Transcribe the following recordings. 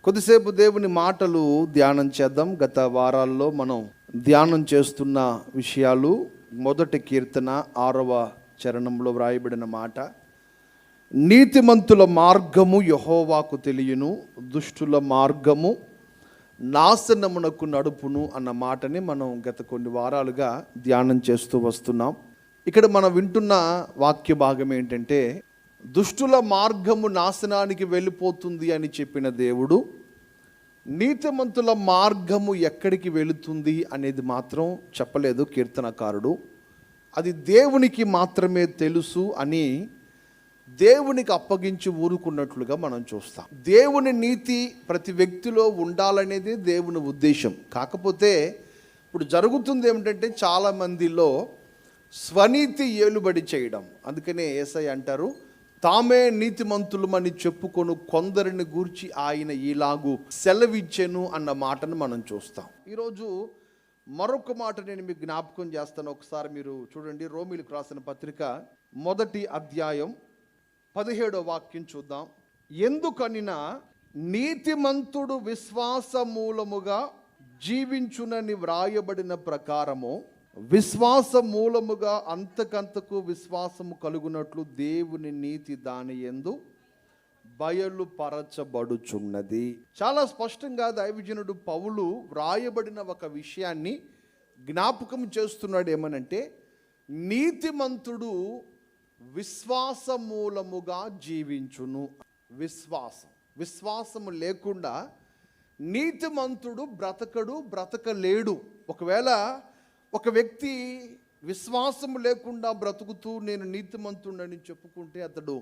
కొద్దిసేపు దేవుని మాటలు ధ్యానం చేద్దాం. గత వారాల్లో మనం ధ్యానం చేస్తున్న విషయాలు, మొదటి కీర్తన 6వ చరణంలో వ్రాయబడిన మాట, నీతిమంతుల మార్గము యెహోవాకు తెలియను, దుష్టుల మార్గము నాశనమునకు నడుపును అన్న మాటని మనం గత కొన్ని వారాలుగా ధ్యానం చేస్తూ వస్తున్నాం. ఇక్కడ మనం వింటున్న వాక్య భాగం ఏంటంటే, దుష్టుల మార్గము నాశనానికి వెళ్ళిపోతుంది అని చెప్పిన దేవుడు, నీతిమంతుల మార్గము ఎక్కడికి వెళుతుంది అనేది మాత్రం చెప్పలేదు కీర్తనకారుడు. అది దేవునికి మాత్రమే తెలుసు అని దేవునికి అప్పగించి ఊరుకున్నట్లుగా మనం చూస్తాం. దేవుని నీతి ప్రతి వ్యక్తిలో ఉండాలనేది దేవుని ఉద్దేశం. కాకపోతే ఇప్పుడు జరుగుతుంది ఏమిటంటే, చాలామందిలో స్వనీతి ఏలుబడి చేయడం. అందుకనే యేసయ్య అంటారు, తామే నీతిమంతులమని చెప్పుకొను కొందరిని గూర్చి ఆయన ఇలాగు సెలవిచ్చెను అన్న మాటను మనం చూస్తాం. ఈరోజు మరొక మాట నేను మీకు జ్ఞాపకం చేస్తాను. ఒకసారి మీరు చూడండి, రోమీయులకు రాసిన పత్రిక 1వ అధ్యాయం 17వ వాక్యం చూద్దాం. ఎందుకనినా నీతిమంతుడు విశ్వాస మూలముగా జీవించునని వ్రాయబడిన ప్రకారము విశ్వాస మూలముగా అంతకంతకు విశ్వాసము కలుగునట్లు దేవుని నీతి దాని యందు బయలుపరచబడుచున్నది. చాలా స్పష్టంగా దైవజనుడు పౌలు వ్రాయబడిన ఒక విషయాన్ని జ్ఞాపకం చేస్తున్నాడు. ఏమనంటే, నీతిమంతుడు విశ్వాస మూలముగా జీవించును. విశ్వాసము లేకుండా నీతిమంతుడు బ్రతకలేడు. ఒకవేళ ఒక వ్యక్తి విశ్వాసము లేకుండా బ్రతుకుతూ నేను నీతిమంతుడని చెప్పుకుంటే అతడు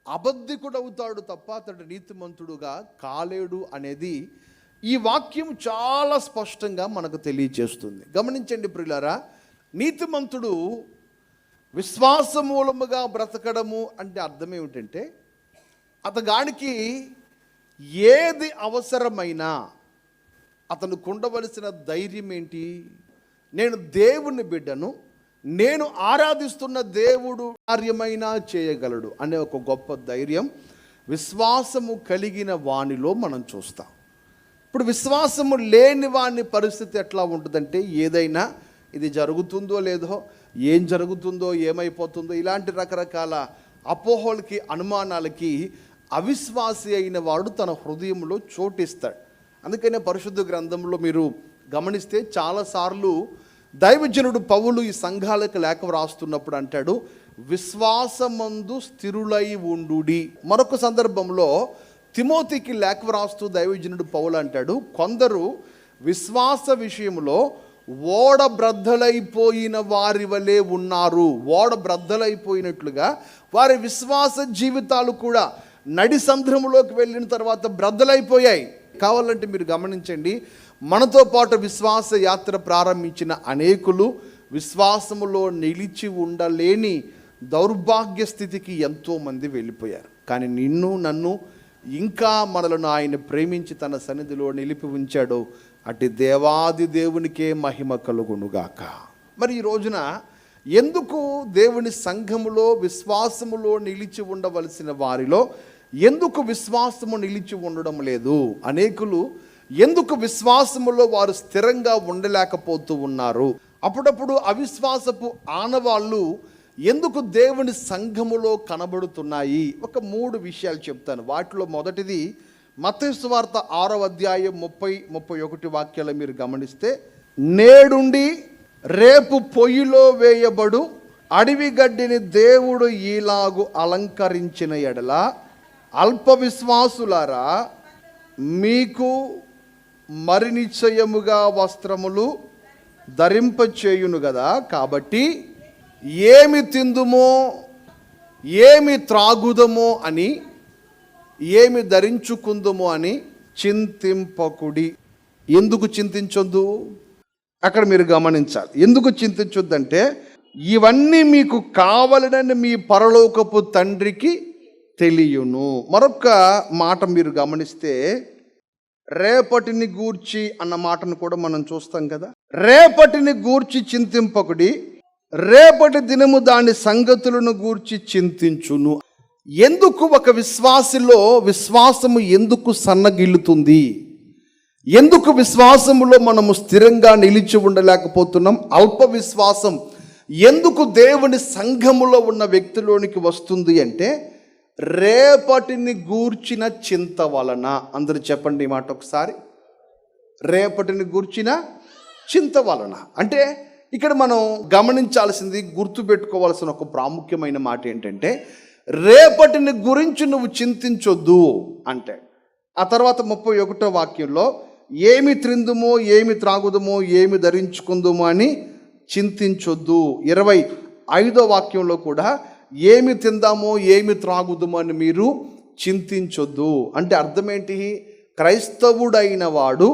అబద్ధికుడు అవుతాడు తప్ప అతడు నీతిమంతుడుగా కాలేడు అనేది ఈ వాక్యం చాలా స్పష్టంగా మనకు తెలియజేస్తుంది. గమనించండి ప్రియులారా, నీతిమంతుడు విశ్వాస మూలముగా బ్రతకడము అంటే అర్థం ఏమిటంటే, అతగానికి ఏది అవసరమైనా అతను ఉండవలసిన ధైర్యం ఏంటి? నేను దేవుని బిడ్డను, నేను ఆరాధిస్తున్న దేవుడు కార్యమైనా చేయగలడు అనే ఒక గొప్ప ధైర్యం విశ్వాసము కలిగిన వానిలో మనం చూస్తాం. ఇప్పుడు విశ్వాసము లేని వాని పరిస్థితి ఎట్లా ఉంటుందంటే, ఏదైనా ఇది జరుగుతుందో లేదో, ఏం జరుగుతుందో ఏమైపోతుందో ఇలాంటి రకరకాల అపోహలకి అనుమానాలకి అవిశ్వాసి అయిన వాడు తన హృదయంలో చోటిస్తాడు. అందుకనే పరిశుద్ధ గ్రంథంలో మీరు గమనిస్తే చాలాసార్లు దైవజనుడు పౌలు ఈ సంఘాలకు లేఖ వ్రాస్తున్నప్పుడు అంటాడు, విశ్వాసమందు స్థిరులై ఉండుడి. మరొక సందర్భంలో తిమోతికి లేఖ వ్రాస్తూ దైవజనుడు పౌలు అంటాడు, కొందరు విశ్వాస విషయంలో ఓడబ్రద్దలైపోయిన వారి వలె ఉన్నారు. ఓడబ్రద్దలైపోయినట్లుగా వారి విశ్వాస జీవితాలు కూడా నడి సంద్రములోకి వెళ్ళిన తర్వాత బ్రద్దలైపోయాయి. కావాలంటే మీరు గమనించండి, మనతో పాటు విశ్వాస యాత్ర ప్రారంభించిన అనేకులు విశ్వాసములో నిలిచి ఉండలేని దౌర్భాగ్య స్థితికి ఎంతోమంది వెళ్ళిపోయారు. కానీ నిన్ను నన్ను ఇంకా మనలను ఆయన ప్రేమించి తన సన్నిధిలో నిలిపి ఉంచాడు. అటు దేవాది దేవునికే మహిమ కలుగునుగాక. మరి ఈ రోజున ఎందుకు దేవుని సంఘములో విశ్వాసములో నిలిచి ఉండవలసిన వారిలో ఎందుకు విశ్వాసము నిలిచి ఉండడం లేదు? అనేకులు ఎందుకు విశ్వాసములో వారు స్థిరంగా ఉండలేకపోతూ ఉన్నారు? అప్పుడప్పుడు అవిశ్వాసపు ఆనవాళ్ళు ఎందుకు దేవుని సంఘములో కనబడుతున్నాయి? ఒక 3 విషయాలు చెప్తాను. వాటిలో మొదటిది మత్తయి సువార్త 6వ అధ్యాయం 30-31 వాక్యాలు మీరు గమనిస్తే, నేడుండి రేపు పొయ్యిలో వేయబడు అడవి గడ్డిని దేవుడు ఈలాగు అలంకరించిన ఎడల అల్ప విశ్వాసులారా, మీకు మరి నిశ్చయముగా వస్త్రములు ధరింపచేయును కదా. కాబట్టి ఏమి తిందుమో ఏమి త్రాగుదమో అని, ఏమి ధరించుకుందుమో అని చింతింపకుడి. ఎందుకు చింతించొద్దు? అక్కడ మీరు గమనించాలి. ఎందుకు చింతించొద్దంటే, ఇవన్నీ మీకు కావాలని మీ పరలోకపు తండ్రికి తెలియను. మరొక మాట మీరు గమనిస్తే, రేపటిని గూర్చి అన్న మాటను కూడా మనం చూస్తాం కదా. రేపటిని గూర్చి చింతింపకుడి, రేపటి దినము దాని సంగతులను గూర్చి చింతించును. ఎందుకు ఒక విశ్వాసిలో విశ్వాసము ఎందుకు సన్నగిల్లుతుంది? ఎందుకు విశ్వాసములో మనము స్థిరంగా నిలిచి ఉండలేకపోతున్నాం? అల్ప విశ్వాసం ఎందుకు దేవుని సంఘములో ఉన్న వ్యక్తిలోనికి వస్తుంది అంటే రేపటిని గూర్చిన చింత వలన. అందరూ చెప్పండి ఈ మాట ఒకసారి. రేపటిని గూర్చిన చింత వలన అంటే ఇక్కడ మనం గమనించాల్సింది, గుర్తుపెట్టుకోవాల్సిన ఒక ప్రాముఖ్యమైన మాట ఏంటంటే రేపటిని గురించి నువ్వు చింతించొద్దు అంటే. ఆ తర్వాత 31వ వాక్యంలో ఏమి త్రిందుమో, ఏమి త్రాగుదమో, ఏమి ధరించుకుందుమో అని చింతించొద్దు. 25వ వాక్యంలో కూడా ఏమి తిందామో, ఏమి త్రాగుదమో అని మీరు చింతించొద్దు అంటే అర్థమేంటి? క్రైస్తవుడైన వాడు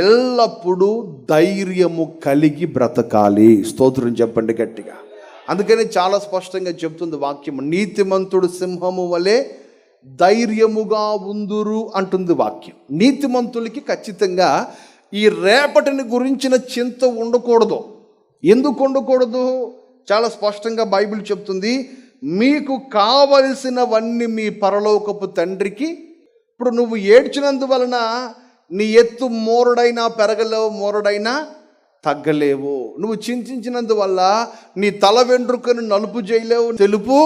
ఎల్లప్పుడూ ధైర్యము కలిగి బ్రతకాలి. స్తోత్రం చెప్పండి గట్టిగా. అందుకని చాలా స్పష్టంగా చెప్తుంది వాక్యం, నీతిమంతుడు సింహము వలె ధైర్యముగా ఉందురు అంటుంది వాక్యం. నీతిమంతులకి ఖచ్చితంగా ఈ రేపటిని గురించిన చింత ఉండకూడదు. ఎందుకు ఉండకూడదు? చాలా స్పష్టంగా బైబిల్ చెప్తుంది, మీకు కావలసినవన్నీ మీ పరలోకపు తండ్రికి. ఇప్పుడు నువ్వు ఏడ్చినందువలన నీ ఎత్తు మోరుడైనా పెరగలేవు, మోరుడైనా తగ్గలేవు. నువ్వు చింతించినందువల్ల నీ తల వెంట్రుకను నలుపు చేయలేవు, తెలుపు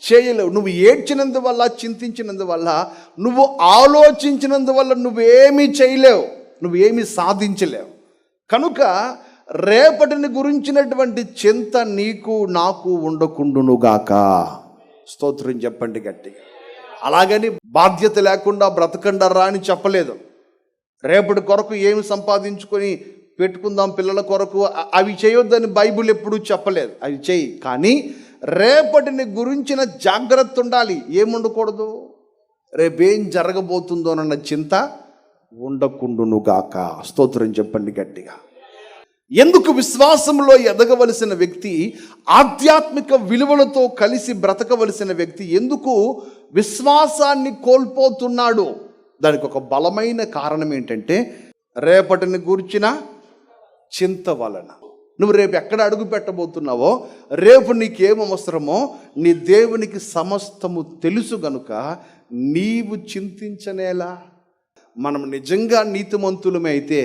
చేయలేవు. నువ్వు ఏడ్చినందువల్ల, చింతించినందువల్ల, నువ్వు ఆలోచించినందువల్ల నువ్వేమీ చేయలేవు, నువ్వేమీ సాధించలేవు. కనుక రేపటిని గురించినటువంటి చింత నీకు నాకు ఉండకుండునుగాక. స్తోత్రం చెప్పండి గట్టిగా. అలాగని బాధ్యత లేకుండా బ్రతకండరా అని చెప్పలేదు. రేపటి కొరకు ఏమి సంపాదించుకొని పెట్టుకుందాం పిల్లల కొరకు, అవి చేయొద్దని బైబిల్ ఎప్పుడూ చెప్పలేదు. అవి చేయి, కానీ రేపటిని గురించిన జాగ్రత్త ఉండాలి. ఏముండకూడదు? రేపేం జరగబోతుందోనన్న చింత ఉండకుండునుగాక. స్తోత్రం చెప్పండి గట్టిగా. ఎందుకు విశ్వాసంలో ఎదగవలసిన వ్యక్తి, ఆధ్యాత్మిక విలువలతో కలిసి బ్రతకవలసిన వ్యక్తి ఎందుకు విశ్వాసాన్ని కోల్పోతున్నాడు? దానికి ఒక బలమైన కారణం ఏంటంటే రేపటిని గూర్చిన చింత వలన. నువ్వు రేపు ఎక్కడ అడుగు పెట్టబోతున్నావో, రేపు నీకేం అవసరమో నీ దేవునికి సమస్తము తెలుసు గనుక నీవు చింతించనేలా. మనం నిజంగా నీతిమంతులమే అయితే,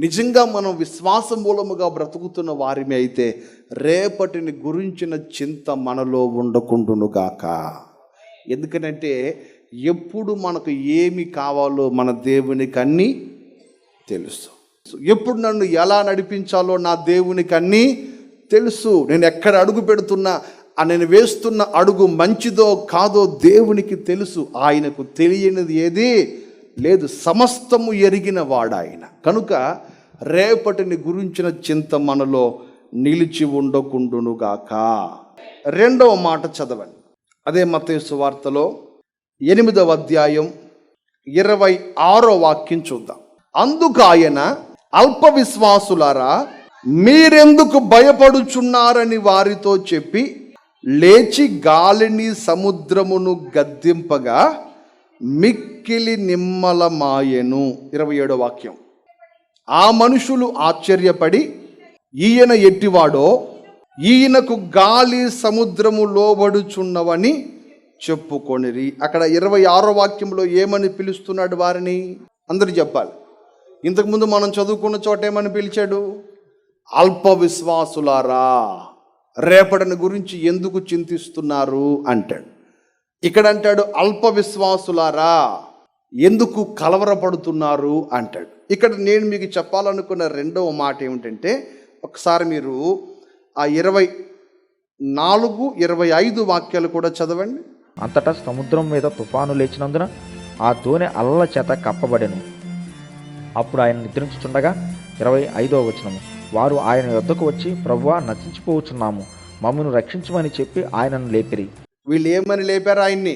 నిజంగా మనం విశ్వాస మూలముగా బ్రతుకుతున్న వారిమే అయితే రేపటిని గురించిన చింత మనలో ఉండకుండునుగాక. ఎందుకనంటే ఎప్పుడు మనకు ఏమి కావాలో మన దేవునికి అన్నీ తెలుసు. ఎప్పుడు నన్ను ఎలా నడిపించాలో నా దేవునికి అన్నీ తెలుసు. నేను ఎక్కడ అడుగు పెడుతున్నా, నేను వేస్తున్న అడుగు మంచిదో కాదో దేవునికి తెలుసు. ఆయనకు తెలియనిది ఏది లేదు, సమస్తము ఎరిగిన వాడాయన. కనుక రేపటిని గురించిన చింత మనలో నిలిచి ఉండకుండునుగాక. 2వ మాట చదవండి. అదే మత్తయి సువార్తలో 8వ అధ్యాయం 26వ వాక్యం చూద్దాం. అందుకు ఆయన, అల్ప విశ్వాసులారా, మీరెందుకు భయపడుచున్నారని వారితో చెప్పి లేచి గాలిని సముద్రమును గద్దింపగా మిక్కిలి నిమ్మలమాయెను. 27వ వాక్యం. ఆ మనుషులు ఆశ్చర్యపడి, ఈయన ఎట్టివాడో, ఈయనకు గాలి సముద్రము లోబడుచున్నవని చెప్పుకొనిరి. అక్కడ 26వ వాక్యంలో ఏమని పిలుస్తున్నాడు వారిని? అందరూ చెప్పాలి. ఇంతకుముందు మనం చదువుకున్న చోట ఏమని పిలిచాడు? అల్ప విశ్వాసులారా, రేపటిని గురించి ఎందుకు చింతిస్తున్నారు అంటాడు. ఇక్కడ అంటాడు అల్ప విశ్వాసులారా, ఎందుకు కలవరపడుతున్నారు అంటాడు. ఇక్కడ నేను మీకు చెప్పాలనుకున్న 2వ మాట ఏమిటంటే, ఒకసారి మీరు ఆ 24, 25 వాక్యాలు కూడా చదవండి. అంతటా సముద్రం మీద తుఫాను లేచినందున ఆ దోణి అలల చేత కప్పబడెను. అప్పుడు ఆయన నిద్రించుచుండగా 25వ వచనము, వారు ఆయన యొద్దకు వచ్చి, ప్రభువా, నశించిపోవచ్చున్నాము, మమ్మను రక్షించమని చెప్పి ఆయనను లేపిరి. వీళ్ళు ఏమని లేపారు ఆయన్ని?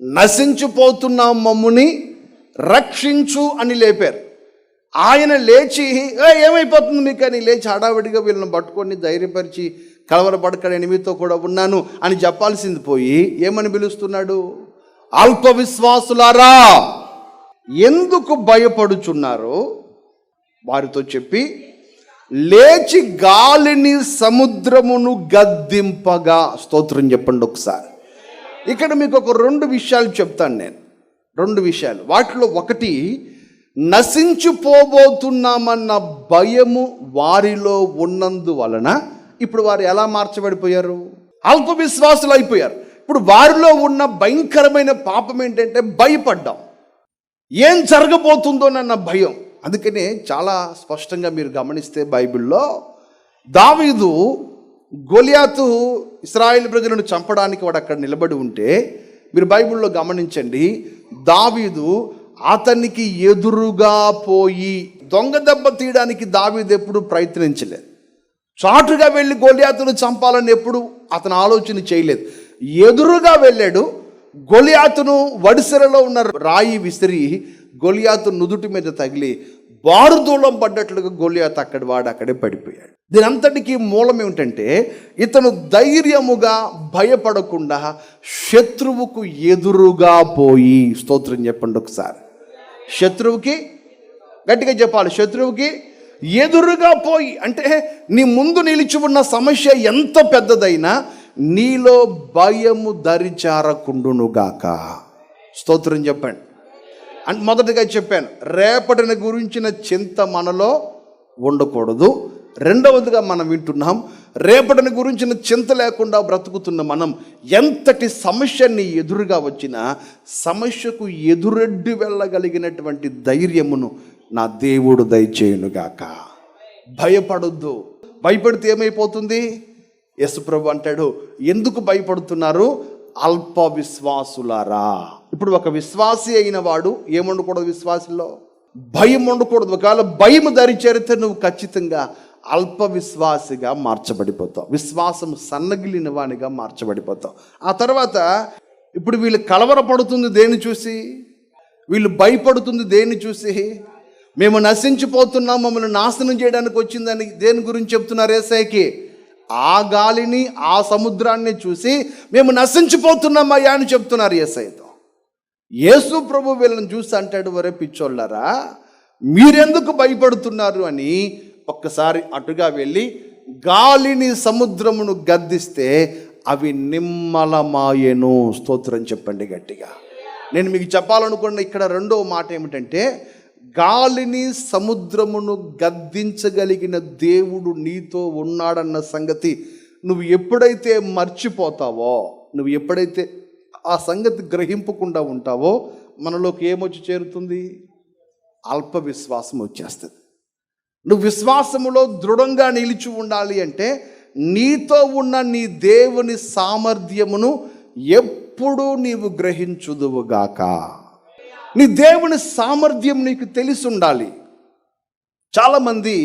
నశించిపోతున్నాం, మమ్ముని రక్షించు అని లేపారు. ఆయన లేచి ఏమైపోతుంది మీకు అని లేచి హడావిడిగా వీళ్ళని పట్టుకొని ధైర్యపరిచి, కలవరపడక మీతో కూడా ఉన్నాను అని చెప్పాల్సింది పోయి ఏమని పిలుస్తున్నాడు? అల్ప విశ్వాసులారా, ఎందుకు భయపడుచున్నారో వారితో చెప్పి లేచి గాలిని సముద్రమును గద్దింపగా. స్తోత్రం చెప్పండి ఒకసారి. ఇక్కడ మీకు ఒక 2 విషయాలు చెప్తాను నేను. 2 విషయాలు. వాటిలో ఒకటి, నశించిపోబోతున్నామన్న భయము వారిలో ఉన్నందువలన ఇప్పుడు వారు ఎలా మార్చబడిపోయారు? అల్ప విశ్వాసులు అయిపోయారు. ఇప్పుడు వారిలో ఉన్న భయంకరమైన పాపం ఏంటంటే భయపడ్డాం. ఏం జరగబోతుందోనన్న భయం. అందుకనే చాలా స్పష్టంగా మీరు గమనిస్తే బైబిల్లో దావీదు గొలియాతు ఇశ్రాయేలు ప్రజలను చంపడానికి వాడు అక్కడ నిలబడి ఉంటే మీరు బైబిల్లో గమనించండి, దావీదు అతనికి ఎదురుగా పోయి దొంగ దెబ్బ తీయడానికి దావీదు ఎప్పుడు ప్రయత్నించలేదు. చాటుగా వెళ్ళి గొలియాతును చంపాలని ఎప్పుడు అతను ఆలోచన చేయలేదు. ఎదురుగా వెళ్ళాడు. గొలియాతును వడిసెరలో ఉన్న రాయి విసిరి గొలియాతు నుదుటి మీద తగిలి బారుదూలం పడ్డట్లుగా గొలియాతు అక్కడే పడిపోయాడు. దీని అంతటికీ మూలం ఏమిటంటే ఇతను ధైర్యముగా భయపడకుండా శత్రువుకు ఎదురుగా పోయి, స్తోత్రం చెప్పండి ఒకసారి, శత్రువుకి గట్టిగా చెప్పాలి, శత్రువుకి ఎదురుగా పోయి. అంటే నీ ముందు నిలిచి ఉన్న సమస్య ఎంత పెద్దదైనా నీలో భయము దరిచారకుండునుగాక. స్తోత్రం చెప్పండి. అంటే మొదటగా చెప్పాను, రేపటిని గురించిన చింత మనలో ఉండకూడదు. రెండవదిగా మనం వింటున్నాం, రేపటిని గురించిన చింత లేకుండా బ్రతుకుతున్న మనం ఎంతటి సమస్య నీ ఎదురుగా వచ్చినా సమస్యకు ఎదురెడ్డి వెళ్ళగలిగినటువంటి ధైర్యమును నా దేవుడు దయచేయునుగాక. భయపడొద్దు. భయపడితే ఏమైపోతుంది? యేసుప్రభు అంటాడు, ఎందుకు భయపడుతున్నారు? అల్ప విశ్వాసులారా. ఇప్పుడు ఒక విశ్వాసి అయిన వాడు ఏముండకూడదు? విశ్వాసుల్లో భయం ఉండకూడదు. ఒకవేళ భయం దరిచేరితే నువ్వు ఖచ్చితంగా అల్ప విశ్వాసిగా మార్చబడిపోతావు. విశ్వాసం సన్నగిలిన వానిగా మార్చబడిపోతావు. ఆ తర్వాత ఇప్పుడు వీళ్ళు కలవరపడుతుంది దేన్ని చూసి? వీళ్ళు భయపడుతుంది దేన్ని చూసి? మేము నశించిపోతున్నాం, మమ్మల్ని నాశనం చేయడానికి వచ్చిందని దేని గురించి చెప్తున్నారు యేసయ్యకి? ఆ గాలిని, ఆ సముద్రాన్ని చూసి మేము నశించిపోతున్నామయ్యా అని చెప్తున్నారు యేసయ్యతో. యేసు ప్రభు వీళ్ళని చూసి అంటాడు, వరే పిచ్చోళ్ళారా, మీరెందుకు భయపడుతున్నారు అని ఒక్కసారి అటుగా వెళ్ళి గాలిని, సముద్రమును గద్దిస్తే అవి నిమ్మలమాయెను. స్తోత్రం చెప్పండి గట్టిగా. నేను మీకు చెప్పాలనుకున్న ఇక్కడ రెండవ మాట ఏమిటంటే, గాలిని, సముద్రమును గద్దించగలిగిన దేవుడు నీతో ఉన్నాడన్న సంగతి నువ్వు ఎప్పుడైతే మర్చిపోతావో, నువ్వు ఎప్పుడైతే ఆ సంగతి గ్రహింపకుండా ఉంటావో మనలోకి ఏమొచ్చి చేరుతుంది? అల్ప విశ్వాసం వచ్చేస్తుంది. నువ్వు విశ్వాసములో దృఢంగా నిలిచి ఉండాలి అంటే నీతో ఉన్న నీ దేవుని సామర్థ్యమును ఎప్పుడూ నీవు గ్రహించుదువుగాక. నీ దేవుని సామర్థ్యం నీకు తెలిసి ఉండాలి. చాలామంది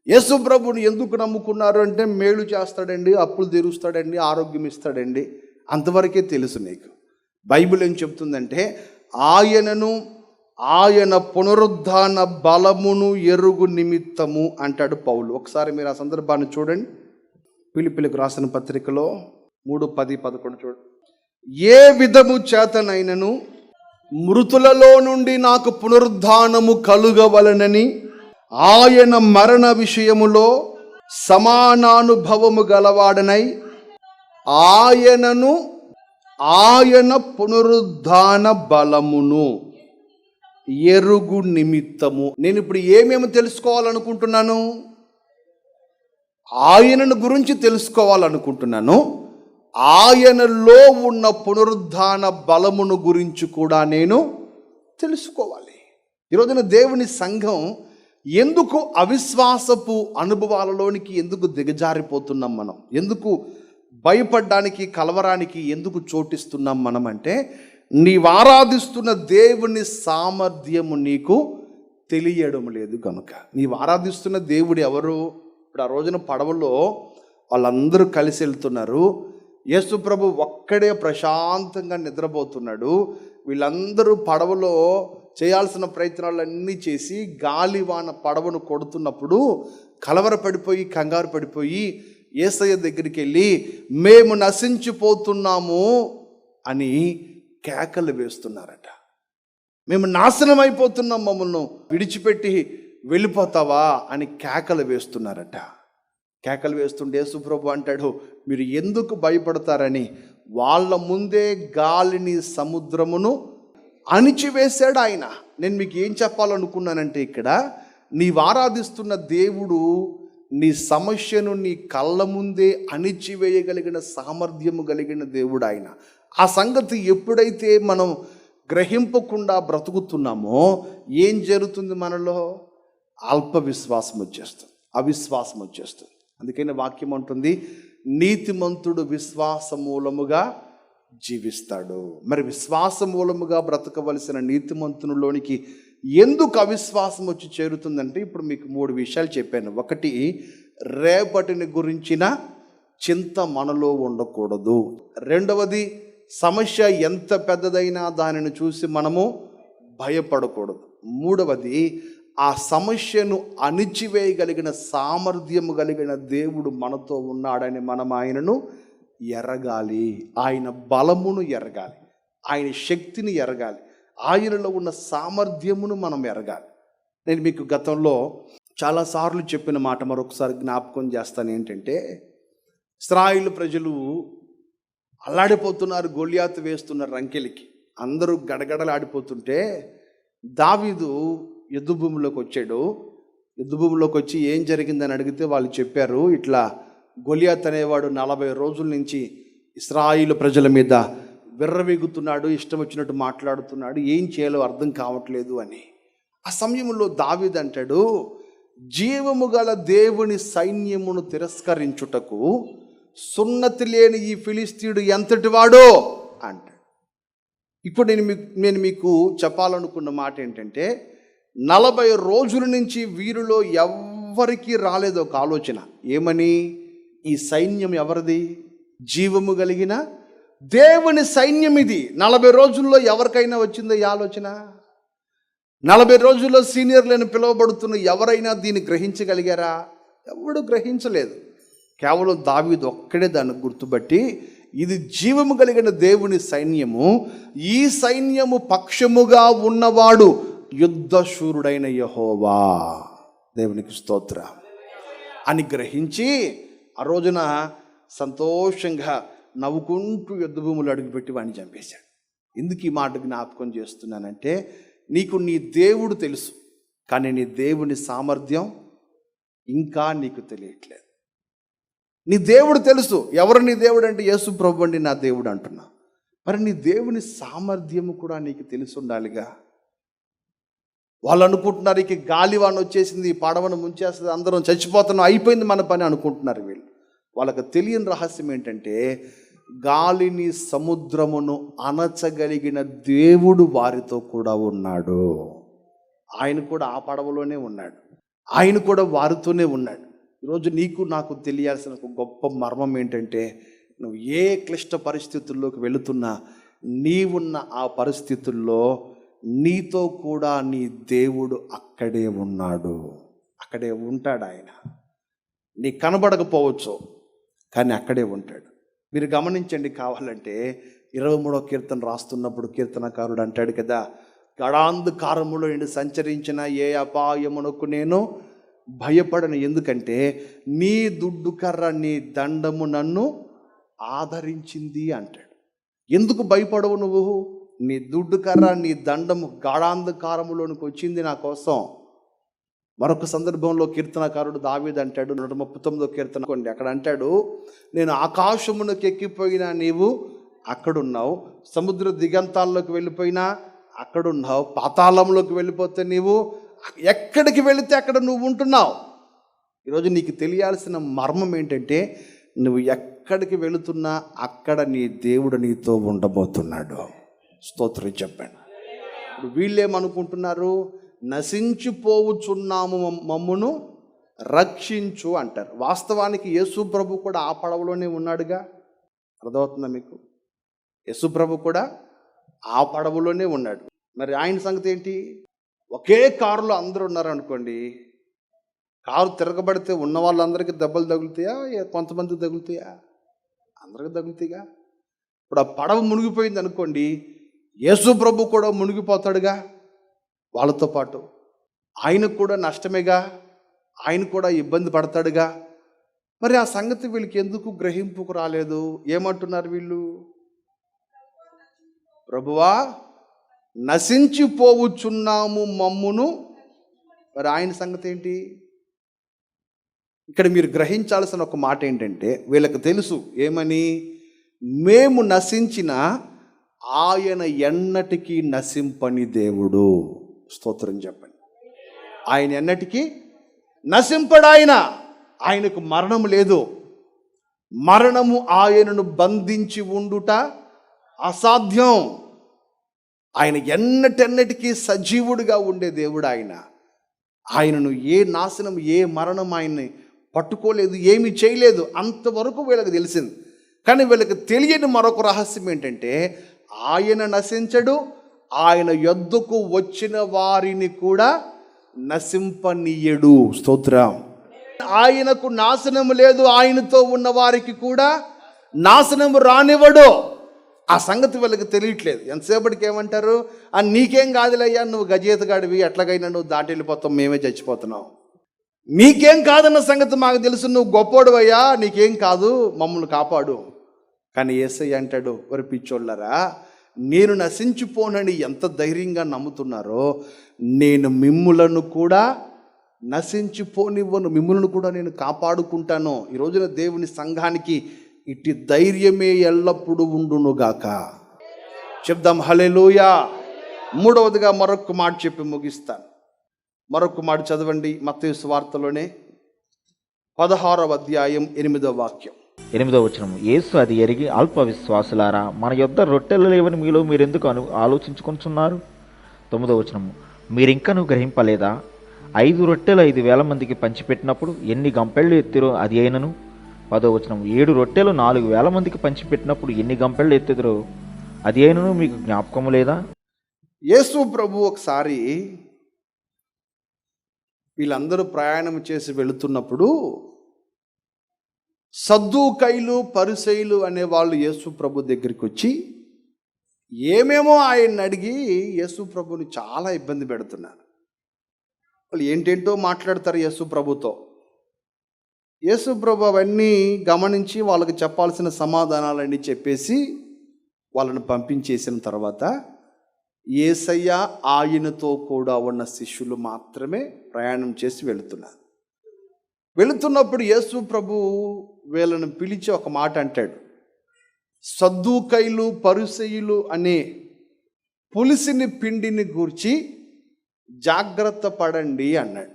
యేసు ప్రభుని ఎందుకు నమ్ముకున్నారు అంటే మేలు చేస్తాడండి, అప్పులు తీరుస్తాడండి, ఆరోగ్యం ఇస్తాడండి, అంతవరకే తెలుసు నీకు. బైబిల్ ఏం చెప్తుందంటే ఆయనను, ఆయన పునరుద్ధాన బలమును ఎరుగు నిమిత్తము అంటాడు పౌలు. ఒకసారి మీరు ఆ సందర్భాన్ని చూడండి. ఫిలిప్పీయులకు రాసిన పత్రికలో 3:10-11 చూడండి. ఏ విధము చేతనైనను మృతులలో నుండి నాకు పునరుద్ధానము కలుగవలనని ఆయన మరణ విషయములో సమానానుభవము గలవాడనై ఆయనను, ఆయన పునరుద్ధాన బలమును ఎరుగు నిమిత్తము. నేను ఇప్పుడు ఏమేమి తెలుసుకోవాలనుకుంటున్నాను? ఆయనను గురించి తెలుసుకోవాలనుకుంటున్నాను. ఆయనలో ఉన్న పునరుద్ధాన బలమును గురించి కూడా నేను తెలుసుకోవాలి. ఈరోజున దేవుని సంఘం ఎందుకు అవిశ్వాసపు అనుభవాలలోనికి ఎందుకు దిగజారిపోతున్నాం మనం? ఎందుకు భయపడ్డానికి, కలవరానికి ఎందుకు చోటిస్తున్నాం మనం అంటే, నీవు ఆరాధిస్తున్న దేవుని సామర్థ్యము నీకు తెలియడం లేదు కనుక. నీవు ఆరాధిస్తున్న దేవుడు ఎవరు? ఇప్పుడు ఆ రోజున పడవలో వాళ్ళందరూ కలిసి వెళ్తున్నారు. యేసు ప్రభు ఒక్కడే ప్రశాంతంగా నిద్రపోతున్నాడు. వీళ్ళందరూ పడవలో చేయాల్సిన ప్రయత్నాలన్నీ చేసి గాలివాన పడవను కొడుతున్నప్పుడు కలవరపడిపోయి, కంగారు పడిపోయి యేసయ్య దగ్గరికి వెళ్ళి మేము నశించిపోతున్నాము అని కేకలు వేస్తున్నారట. మేము నాశనం అయిపోతున్నాం, మమ్మల్ని విడిచిపెట్టి వెళ్ళిపోతావా అని కేకలు వేస్తున్నారట. కేకలు వేస్తుంటే యేసు ప్రభు అంటాడు, మీరు ఎందుకు భయపడతారని వాళ్ళ ముందే గాలిని సముద్రమును అణిచివేశాడు ఆయన. నేను మీకు ఏం చెప్పాలనుకున్నానంటే, ఇక్కడ నీవు ఆరాధిస్తున్న దేవుడు నీ సమస్యను నీ కళ్ళ ముందే అణిచివేయగలిగిన సామర్థ్యము కలిగిన దేవుడు ఆయన. ఆ సంగతి ఎప్పుడైతే మనం గ్రహింపకుండా బ్రతుకుతున్నామో ఏం జరుగుతుంది? మనలో అల్ప విశ్వాసం వచ్చేస్తుంది, అవిశ్వాసం వచ్చేస్తుంది. అందుకని వాక్యం అంటుంది, నీతిమంతుడు విశ్వాస మూలముగా జీవిస్తాడు. మరి విశ్వాస మూలముగా బ్రతకవలసిన నీతిమంతునిలోనికి ఎందుకు అవిశ్వాసం వచ్చి చేరుతుందంటే, ఇప్పుడు మీకు 3 విషయాలు చెప్పాను. ఒకటి, రేపటిని గురించిన చింత మనలో ఉండకూడదు. రెండవది, సమస్య ఎంత పెద్దదైనా దానిని చూసి మనము భయపడకూడదు. మూడవది, ఆ సమస్యను అణిచివేయగలిగిన సామర్థ్యము కలిగిన దేవుడు మనతో ఉన్నాడని మనం ఆయనను ఎరగాలి, ఆయన బలమును ఎరగాలి, ఆయన శక్తిని ఎరగాలి, ఆయనలో ఉన్న సామర్థ్యమును మనం ఎరగాలి. నేను మీకు గతంలో చాలాసార్లు చెప్పిన మాట మరొకసారి జ్ఞాపకం చేస్తాను. ఏంటంటే, ఇశ్రాయేలు ప్రజలు అల్లాడిపోతున్నారు, గొలియాతు వేస్తున్న రంకెలికి. అందరూ గడగడలాడిపోతుంటే దావీదు యుద్ధ భూమిలోకి వచ్చాడు. యుద్ధ భూమిలోకి వచ్చి ఏం జరిగిందని అడిగితే వాళ్ళు చెప్పారు, ఇట్లా గొలియాత్ అనేవాడు 40 రోజుల నుంచి ఇశ్రాయేలు ప్రజల మీద విర్రవీగుతున్నాడు, ఇష్టం వచ్చినట్టు మాట్లాడుతున్నాడు, ఏం చేయాలో అర్థం కావట్లేదు అని. ఆ సమయంలో దావీదు అంటాడు, జీవము గల దేవుని సైన్యమును తిరస్కరించుటకు సున్నతి లేని ఈ ఫిలిస్తీయుడు ఎంతటి వాడో అంటాడు. ఇప్పుడు నేను మీకు చెప్పాలనుకున్న మాట ఏంటంటే, 40 రోజుల నుంచి వీరిలో ఎవ్వరికీ రాలేదు ఒక ఆలోచన. ఏమని? ఈ సైన్యం ఎవరిది? జీవము కలిగిన దేవుని సైన్యం ఇది. 40 రోజుల్లో ఎవరికైనా వచ్చిందో ఈ ఆలోచన? 40 రోజుల్లో సీనియర్లను పిలువబడుతున్న ఎవరైనా దీన్ని గ్రహించగలిగారా? ఎవడు గ్రహించలేదు. కేవలం దావీదు ఒక్కడే దాన్ని గుర్తుపట్టి, ఇది జీవము కలిగిన దేవుని సైన్యము, ఈ సైన్యము పక్షముగా ఉన్నవాడు యుద్ధశూరుడైన యెహోవా, దేవునికి స్తోత్రం అని గ్రహించి ఆ రోజున సంతోషంగా నవ్వుకుంటూ యుద్ధ భూములు అడుగుపెట్టి వాడిని చంపేశాడు. ఎందుకు ఈ మాట జ్ఞాపకం చేస్తున్నానంటే, నీకు నీ దేవుడు తెలుసు, కానీ నీ దేవుని సామర్థ్యం ఇంకా నీకు తెలియట్లేదు. నీ దేవుడు తెలుసు. ఎవరు నీ దేవుడు అంటే, యేసు ప్రభు అండి నా దేవుడు అంటున్నా. మరి నీ దేవుని సామర్థ్యము కూడా నీకు తెలిసి ఉండాలిగా. వాళ్ళు అనుకుంటున్నారు, ఇక గాలివాన వచ్చేసింది, పడవను ముంచేస్తుంది, అందరం చచ్చిపోతున్నాం, అయిపోయింది మన పని అనుకుంటున్నారు వీళ్ళు. వాళ్ళకి తెలియని రహస్యం ఏంటంటే, గాలిని సముద్రమును అణచగలిగిన దేవుడు వారితో కూడా ఉన్నాడు. ఆయన కూడా ఆ పడవలోనే ఉన్నాడు, ఆయన కూడా వారితోనే ఉన్నాడు. ఈరోజు నీకు నాకు తెలియాల్సిన ఒక గొప్ప మర్మం ఏంటంటే, నువ్వు ఏ క్లిష్ట పరిస్థితుల్లోకి వెళుతున్నా, నీవున్న ఆ పరిస్థితుల్లో నీతో కూడా నీ దేవుడు అక్కడే ఉన్నాడు, అక్కడే ఉంటాడు. ఆయన నీకు కనబడకపోవచ్చు, కానీ అక్కడే ఉంటాడు. మీరు గమనించండి, కావాలంటే 23వ కీర్తన రాస్తున్నప్పుడు కీర్తనకారుడు అంటాడు కదా, గడాంధకారములో ఎండి సంచరించిన ఏ అపాయమునకు నేను భయపడను, ఎందుకంటే నీ దుడ్డు కర్ర నీ దండము నన్ను ఆదరించింది అంటాడు. ఎందుకు భయపడవు నువ్వు? నీ దుడ్డు కర్ర నీ దండము గాఢాంధకారములోనికి వచ్చింది నా కోసం. మరొక సందర్భంలో కీర్తనకారుడు దావీదు అంటాడు, 139వ కీర్తన కొండి, అక్కడ అంటాడు, నేను ఆకాశమునకు ఎక్కిపోయినా నీవు అక్కడున్నావు, సముద్ర దిగంతాల్లోకి వెళ్ళిపోయినా అక్కడున్నావు, పాతాళంలోకి వెళ్ళిపోతే నీవు ఎక్కడికి వెళితే అక్కడ నువ్వు ఉంటున్నావు. ఈరోజు నీకు తెలియాల్సిన మర్మం ఏంటంటే, నువ్వు ఎక్కడికి వెళుతున్నా అక్కడ నీ దేవుడు నీతో ఉండబోతున్నాడు. స్తోత్రం చెప్పండి. ఇప్పుడు వీళ్ళేమనుకుంటున్నారు, నశించిపోవచ్చున్నాము, మమ్మును రక్షించు అంటారు. వాస్తవానికి యేసు ప్రభు కూడా ఆ పడవలోనే ఉన్నాడుగా. అర్థమవుతుందా మీకు? యేసు ప్రభు కూడా ఆ పడవలోనే ఉన్నాడు. మరి ఆయన సంగతి ఏంటి? ఒకే కారులో అందరూ ఉన్నారనుకోండి, కారు తిరగబడితే ఉన్న వాళ్ళందరికీ దెబ్బలు తగులుతాయా, కొంతమందికి తగులుతాయా? అందరికి తగులుతాయిగా. ఇప్పుడు ఆ పడవ మునిగిపోయింది అనుకోండి, యేసు ప్రభు కూడా మునిగిపోతాడుగా వాళ్ళతో పాటు. ఆయనకు కూడా నష్టమేగా, ఆయన కూడా ఇబ్బంది పడతాడుగా. మరి ఆ సంగతి వీళ్ళకి ఎందుకు గ్రహింపుకు రాలేదు? ఏమంటున్నారు వీళ్ళు? ప్రభువా నశించిపోవచ్చున్నాము మమ్మును. మరి ఆయన సంగతి ఏంటి? ఇక్కడ మీరు గ్రహించాల్సిన ఒక మాట ఏంటంటే, వీళ్ళకి తెలుసు ఏమని, మేము నశించిన ఆయన ఎన్నటికీ నశింపని దేవుడు. స్తోత్రం చెప్పండి. ఆయన ఎన్నటికీ నశింపడు. ఆయనకు మరణం లేదు. మరణము ఆయనను బంధించి ఉండుట అసాధ్యం. ఆయన ఎన్నటెన్నటికీ సజీవుడిగా ఉండే దేవుడు ఆయనను ఏ నాశనం, ఏ మరణం ఆయన్ని పట్టుకోలేదు, ఏమీ చేయలేదు. అంతవరకు వీళ్ళకి తెలిసింది. కానీ వీళ్ళకి తెలియని మరొక రహస్యం ఏంటంటే, ఆయన నశించడు, ఆయన యొద్దకు వచ్చిన వారిని కూడా నశింపనీయడు. స్తోత్రం. ఆయనకు నాశనము లేదు, ఆయనతో ఉన్న వారికి కూడా నాశనము రానివ్వడు. ఆ సంగతి వీళ్ళకి తెలియట్లేదు. ఎంతసేపటికి ఏమంటారు, నీకేం కాదులయ్యా, నువ్వు గజేతగాడివి, ఎట్లాగైనా నువ్వు దాటి వెళ్ళిపోతావు, మేమే చచ్చిపోతున్నావు. నీకేం కాదన్న సంగతి మాకు తెలుసు, నువ్వు గొప్పోడువయ్యా, నీకేం కాదు, మమ్మల్ని కాపాడు. కానీ యేసయ్య అంటాడు, ఒరి పిచ్చోళ్ళరా, నేను నశించిపోనని ఎంత ధైర్యంగా నమ్ముతున్నారో, నేను మిమ్ములను కూడా నశించిపోనివ్వను, మిమ్ములను కూడా నేను కాపాడుకుంటాను. ఈ రోజున దేవుని సంఘానికి ఇట్టి ధైర్యమే ఎల్లప్పుడూ ఉండునుగాక. చెప్దాం హల్లెలూయా. మూడవదిగా మరొక మాట చెప్పి ముగిస్తాను. మరొక మాట చదవండి, మత్తయి సువార్తలోనే 16వ అధ్యాయం 8వ వాక్యం. 8వ వచనం. యేసు అది ఎరిగి, అల్ప విశ్వాసులారా, మన యొద్ద రొట్టెలు లేవని మీలో మీరెందుకు ఆలోచించుకుంటున్నారు? 9వ వచనం. మీరింకను గ్రహింపలేదా? 5 రొట్టెలు 5,000 మందికి పంచిపెట్టినప్పుడు ఎన్ని గంపెళ్ళు ఎత్తిరో అది అయినను. 10వ వచనం. 7 రొట్టెలు 4,000 మందికి పంచిపెట్టినప్పుడు ఎన్ని గంపెళ్ళు ఎత్తిరో అది అయినను మీకు జ్ఞాపకము లేదా? యేసు ప్రభు ఒకసారి వీళ్ళందరూ ప్రయాణం చేసి వెళుతున్నప్పుడు సద్దూకైలు, పరిసయ్యులు అనే వాళ్ళు యేసు ప్రభు దగ్గరికి వచ్చి ఏమేమో ఆయన్ని అడిగి యేసు ప్రభుని చాలా ఇబ్బంది పెడుతున్నారు. వాళ్ళు ఏంటేంటో మాట్లాడతారు యేసు ప్రభుతో. యేసు ప్రభు అవన్నీ గమనించి వాళ్ళకి చెప్పాల్సిన సమాధానాలన్నీ చెప్పేసి వాళ్ళని పంపించేసిన తర్వాత యేసయ్య ఆయనతో కూడా ఉన్న శిష్యులు మాత్రమే ప్రయాణం చేసి వెళుతున్నప్పుడు యేసు ప్రభు వీళ్ళని పిలిచి ఒక మాట అంటాడు. సద్దూకైలు, పరిసయ్యులు అనే పులిసిన పిండిని గూర్చి జాగ్రత్త పడండి అన్నాడు.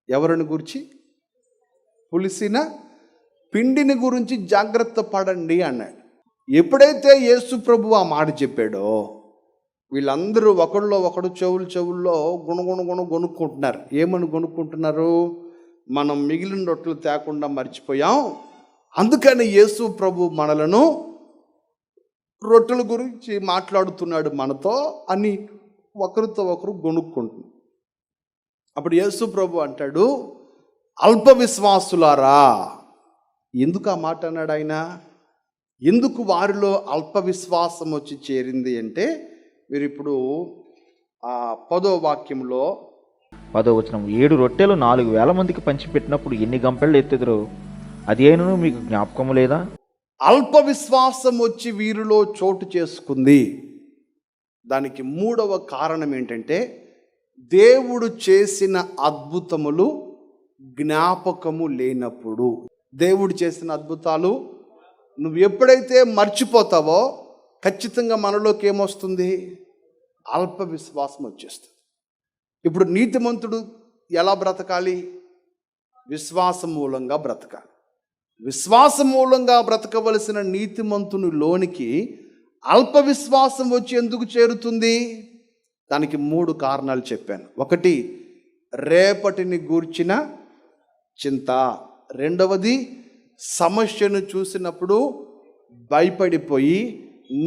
ఎవరిని గూర్చి? పులిసిన పిండిని గురించి జాగ్రత్త పడండి అన్నాడు. ఎప్పుడైతే యేసు ప్రభు ఆ మాట చెప్పాడో వీళ్ళందరూ ఒకడిలో ఒకడు చెవుల్లో కొనుక్కుంటున్నారు. ఏమని కొనుక్కుంటున్నారు? మనం మిగిలిన రొట్టెలు తేకుండా మర్చిపోయాం, అందుకని యేసు ప్రభు మనలను రొట్టెల గురించి మాట్లాడుతున్నాడు మనతో అని ఒకరితో ఒకరు కొనుక్కుంటున్నారు. అప్పుడు యేసు ప్రభు అంటాడు, అల్ప విశ్వాసులారా. ఎందుకు ఆ మాట అన్నాడు ఆయన? ఎందుకు వారిలో అల్ప విశ్వాసం వచ్చి చేరింది అంటే, మీరు ఇప్పుడు 10వ వాక్యంలో 10వ వచనం. 7 రొట్టెలు 4,000 మందికి పంచిపెట్టినప్పుడు ఎన్ని గంపెళ్ళు ఎత్తెదరో అది అయినను మీకు జ్ఞాపకము లేదా? అల్ప విశ్వాసం వచ్చి వీరిలో చోటు చేసుకుంది. దానికి 3వ కారణం ఏంటంటే, దేవుడు చేసిన అద్భుతములు జ్ఞాపకము లేనప్పుడు. దేవుడు చేసిన అద్భుతాలు నువ్వు ఎప్పుడైతే మర్చిపోతావో ఖచ్చితంగా మనలోకి ఏమొస్తుంది? అల్ప విశ్వాసం వచ్చేస్తుంది. ఇప్పుడు నీతిమంతుడు ఎలా బ్రతకాలి? విశ్వాసం మూలంగా బ్రతకాలి. విశ్వాసం మూలంగా బ్రతకవలసిన నీతిమంతుని లోనికి అల్ప విశ్వాసం వచ్చి ఎందుకు చేరుతుంది? దానికి 3 కారణాలు చెప్పాను. 1, రేపటిని గూర్చిన చింత. 2వది, సమస్యను చూసినప్పుడు భయపడిపోయి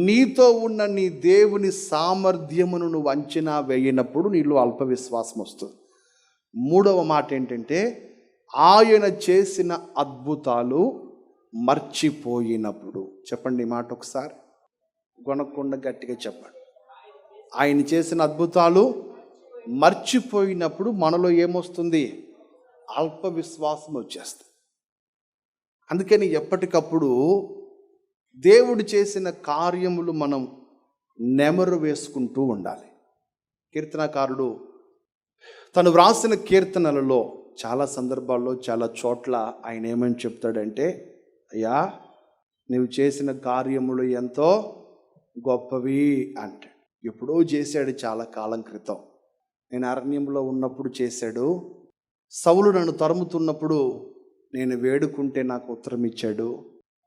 నీతో ఉన్న నీ దేవుని సామర్థ్యమును నువ్వు అంచనా వేయినప్పుడు నీలో అల్ప విశ్వాసం వస్తుంది. 3వ మాట ఏంటంటే, ఆయన చేసిన అద్భుతాలు మర్చిపోయినప్పుడు. చెప్పండి ఈ మాట ఒకసారి, కొనకుండా గట్టిగా చెప్పండి. ఆయన చేసిన అద్భుతాలు మర్చిపోయినప్పుడు మనలో ఏమొస్తుంది? అల్ప విశ్వాసం వచ్చేస్తుంది. అందుకని ఎప్పటికప్పుడు దేవుడు చేసిన కార్యములు మనం నెమరు వేసుకుంటూ ఉండాలి. కీర్తనకారుడు తను వ్రాసిన కీర్తనలలో చాలా సందర్భాల్లో చాలా చోట్ల ఆయన ఏమని చెప్తాడంటే, అయ్యా నీవు చేసిన కార్యములు ఎంతో గొప్పవి అంటే. ఎప్పుడో చేశాడు, చాలా కాలం క్రితం. నేను అరణ్యంలో ఉన్నప్పుడు చేశాడు. సౌలు నన్ను తరుముతున్నప్పుడు నేను వేడుకుంటే నాకు ఉత్తరం ఇచ్చాడు.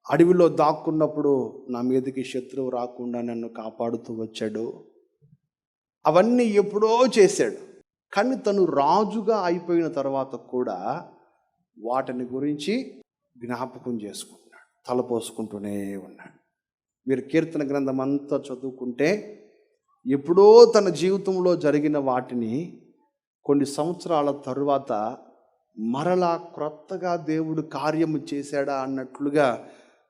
అడవిలో దాక్కున్నప్పుడు నా మీదకి శత్రువు రాకుండా నన్ను కాపాడుతూ వచ్చాడు. అవన్నీ ఎప్పుడో చేశాడు. కానీ తను రాజుగా అయిపోయిన తర్వాత కూడా వాటిని గురించి జ్ఞాపకం చేసుకుంటున్నాడు, తలపోసుకుంటూనే ఉన్నాడు. మీరు కీర్తన గ్రంథం అంతా చదువుకుంటే ఎప్పుడో తన జీవితంలో జరిగిన వాటిని కొన్ని సంవత్సరాల తరువాత మరలా క్రొత్తగా దేవుడు కార్యము చేశాడా అన్నట్లుగా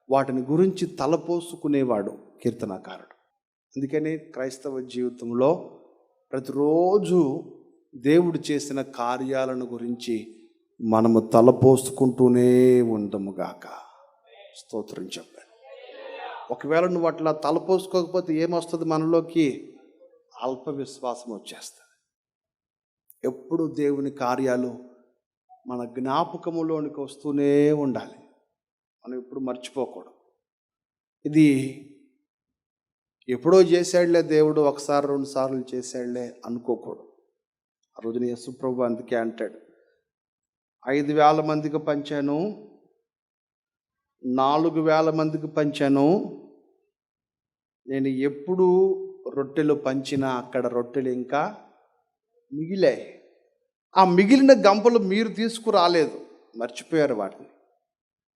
వాటిని గురించి తలపోసుకునేవాడు కీర్తనకారుడు. అందుకని క్రైస్తవ జీవితంలో ప్రతిరోజు దేవుడు చేసిన కార్యాలను గురించి మనము తలపోసుకుంటూనే ఉండముగాక. స్తోత్రం చెప్పాను. ఒకవేళ నువ్వు అట్లా తలపోసుకోకపోతే ఏమొస్తుంది మనలోకి? అల్ప విశ్వాసం వచ్చేస్తుంది. ఎప్పుడు దేవుని కార్యాలు మన జ్ఞాపకములోనికి వస్తూనే ఉండాలి. మనం ఎప్పుడు మర్చిపోకూడదు. ఇది ఎప్పుడో చేశాడులే దేవుడు, ఒకసారి 2 సార్లు చేశాడులే అనుకోకూడదు. ఆ రోజున యేసు ప్రభు అందుకే అంటాడు, 5,000 మందికి పంచాను, 4,000 మందికి పంచాను. నేను ఎప్పుడు రొట్టెలు పంచినా అక్కడ రొట్టెలు ఇంకా మిగిలాయి. ఆ మిగిలిన గంపలు మీరు తీసుకురాలేదు, మర్చిపోయారు వాటిని.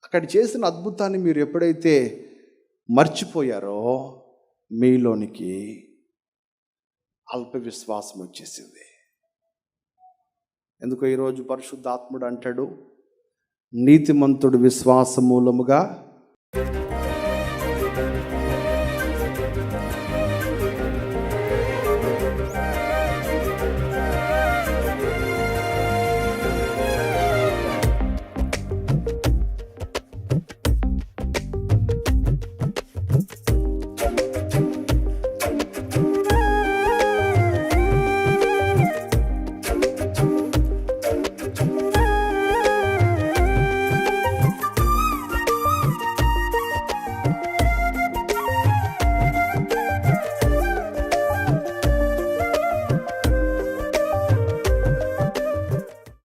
అక్కడ చేసిన అద్భుతాన్ని మీరు ఎప్పుడైతే మర్చిపోయారో మీలోనికి అల్ప విశ్వాసం వచ్చేసింది. ఎందుకో ఈరోజు పరిశుద్ధాత్ముడు అంటాడు, నీతిమంతుడు విశ్వాస మూలముగా